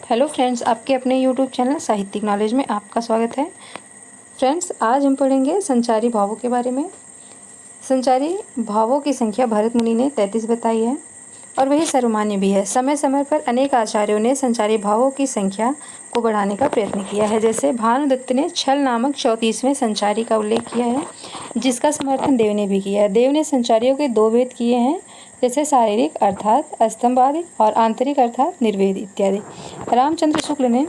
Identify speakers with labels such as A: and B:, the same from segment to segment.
A: Hello friends, आपके अपने YouTube channel साहित्यिक नॉलेज में आपका स्वागत है। फ्रेंड्स, आज हम पढ़ेंगे संचारी भावों के बारे में। संचारी भावों की संख्या भरत मुनि ने 33 बताई है और वही सर्वमान्य भी है। समय समय पर अनेक आचार्यों ने संचारी भावों की संख्या को बढ़ाने का प्रयत्न किया है। जैसे भानुदत्त ने छल नामक 34वें संचारी का उल्लेख किया है, जिसका समर्थन देव ने भी किया है। देव ने संचारियों के 2 भेद किए हैं, जैसे शारीरिक अर्थात अस्तंभादि और आंतरिक अर्थात निर्वेद इत्यादि। रामचंद्र शुक्ल ने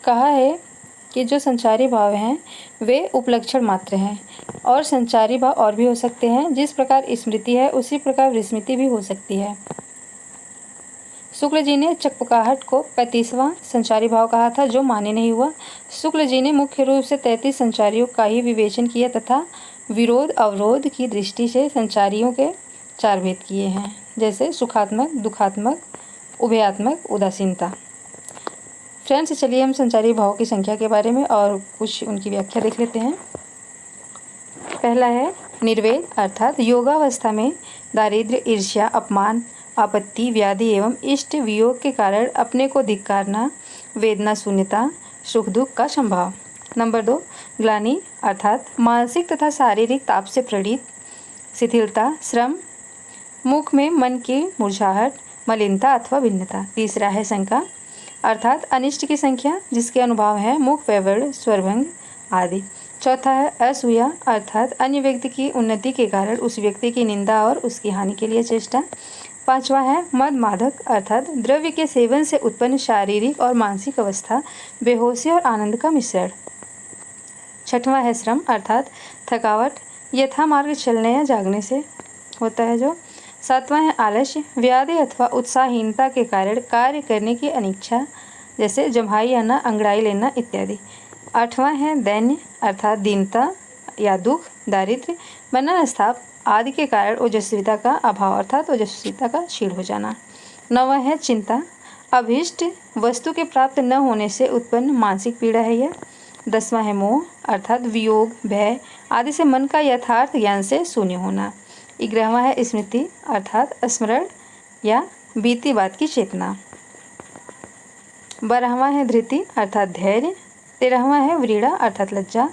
A: कहा है कि जो संचारी भाव हैं वे उपलक्षण मात्र हैं और संचारी भाव और भी हो सकते हैं। जिस प्रकार स्मृति है उसी प्रकार विस्मृति भी हो सकती है। शुक्ल जी ने चकपकाहट को 35वां संचारी भाव कहा था, जो मान्य नहीं हुआ। शुक्ल जी ने मुख्य रूप से 33 संचारियों का ही विवेचन किया तथा विरोध अवरोध की दृष्टि से संचारियों के 4 भेद किए हैं, जैसे सुखात्मक, दुखात्मक, उभयात्मक, उदासीनता। फ्रेंड्स, चलिए हम संचारी भावों की संख्या के बारे में और कुछ उनकी व्याख्या देख लेते हैं। पहला है निर्वेद, अर्थात योगावस्था में दारिद्र्य, ईर्ष्या, अपमान, आपत्ति, व्याधि एवं इष्ट वियोग के कारण अपने को धिक्कारना, वेदना शून्यता, सुख दुख का संभाव। नंबर 2 ग्लानि, अर्थात मानसिक तथा शारीरिक ताप से प्रेरित शिथिलता, श्रम, मुख में मन की मुरझाहट, मलिनता अथवा भिन्नता। तीसरा है शंका, अर्थात अनिष्ट की संख्या जिसके अनुभाव है मुख व्यवड़, स्वरभंग आदि। चौथा है असूया, अर्थात अन्य व्यक्ति की उन्नति के कारण उस व्यक्ति की निंदा और उसकी हानि के लिए चेष्टा। पांचवा है मद मादक, अर्थात द्रव्य के सेवन से उत्पन्न शारीरिक और मानसिक अवस्था, बेहोशी और आनंद का मिश्रण। छठवां है श्रम, अर्थात थकावट, यथा मार्ग चलने या जागने से होता है जो। सातवां है आलस्य, व्याधि अथवा उत्साहहीनता के कारण कार्य करने की अनिच्छा, जैसे जम्हाई आना, अंगड़ाई लेना इत्यादि। आठवां है दैन्य, अर्थात दीनता या दुख, दारिद्र्य, मनस्ताप आदि के कारण ओजस्विता का अभाव, अर्थात ओजस्विता का क्षीण हो जाना। नौवां है चिंता, अभीष्ट वस्तु के प्राप्त न होने से उत्पन्न मानसिक पीड़ा है यह। 10वां है मोह, अर्थात वियोग, भय आदि से मन का यथार्थ ज्ञान से शून्य होना। 11वां है स्मृति, अर्थात स्मरण या बीती बात की चेतना। 12वां है धृति, अर्थात धैर्य। 13वां है व्रीड़ा, अर्थात लज्जा।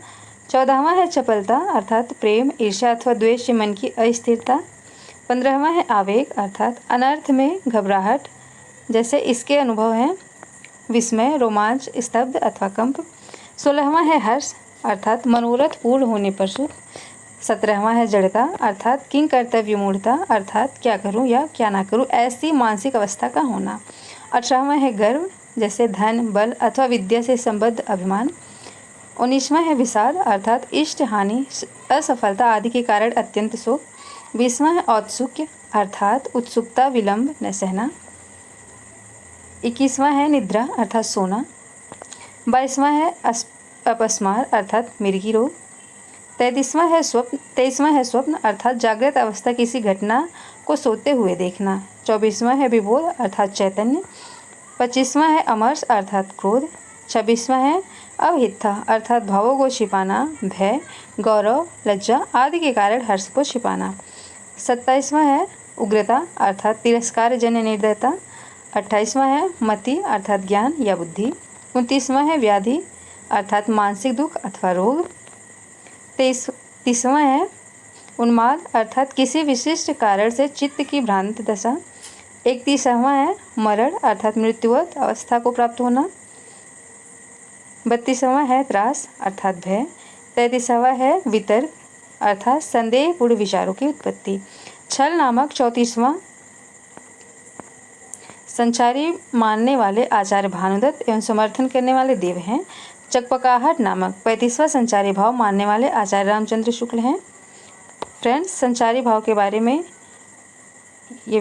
A: 14वां है चपलता, अर्थात प्रेम, ईर्ष्या अथवा द्वेष से मन की अस्थिरता। 15वां है आवेग, अर्थात अनर्थ में घबराहट, जैसे इसके अनुभव हैं विस्मय, रोमांच, स्तब्ध अथवा कंप। 16वां है हर्ष, अर्थात मनोरथ पूर्ण होने पर सुख। 17वां है जड़ता, अर्थात किंग कर्तव्य मूढ़ता, अर्थात क्या करूं या क्या ना करूं ऐसी मानसिक अवस्था का होना। 18वां है गर्व, जैसे धन, बल अथवा विद्या से संबद्ध अभिमान। 19वां है विषाद, अर्थात इष्ट हानि, असफलता आदि के कारण अत्यंत शोक। 20वां है औत्सुक्य, अर्थात उत्सुकता, विलंब न सहना। 21वां है निद्रा, अर्थात सोना। 22वां है अपस्मार, अर्थात मिर्गी रोग। 23वां है स्वप्न, अर्थात जागृत अवस्था किसी घटना को सोते हुए देखना। 24वां है विबोध, अर्थात चैतन्य। 25वां है अमर्ष, अर्थात क्रोध। 26वां है अवहिता, अर्थात भावों को छिपाना, भय, गौरव, लज्जा आदि के कारण हर्ष को छिपाना। 27वां है उग्रता, अर्थात तिरस्कार जन्य निर्दयता। 28वां है मति, अर्थात ज्ञान या बुद्धि। 29वां है व्याधि, अर्थात मानसिक दुख अथवा रोग। 30वां है उन्माद, अर्थात किसी विशिष्ट कारण से चित्त की भ्रांत दशा। 31वां है मरण, अर्थात मृत्युवत अवस्था को प्राप्त होना। 32वां है त्रास, अर्थात भय। 33वां है वितर्क, अर्थात संदेहपूर्ण विचारों की उत्पत्ति। छल नामक 34वां संचारी मानने वाले आचार्य भानुदत्त एवं समर्थन करने वाले देव हैं। चकपकाहट नामक 35वां संचारी भाव मानने वाले आचार्य रामचंद्र शुक्ल हैं। फ्रेंड्स, संचारी भाव के बारे में ये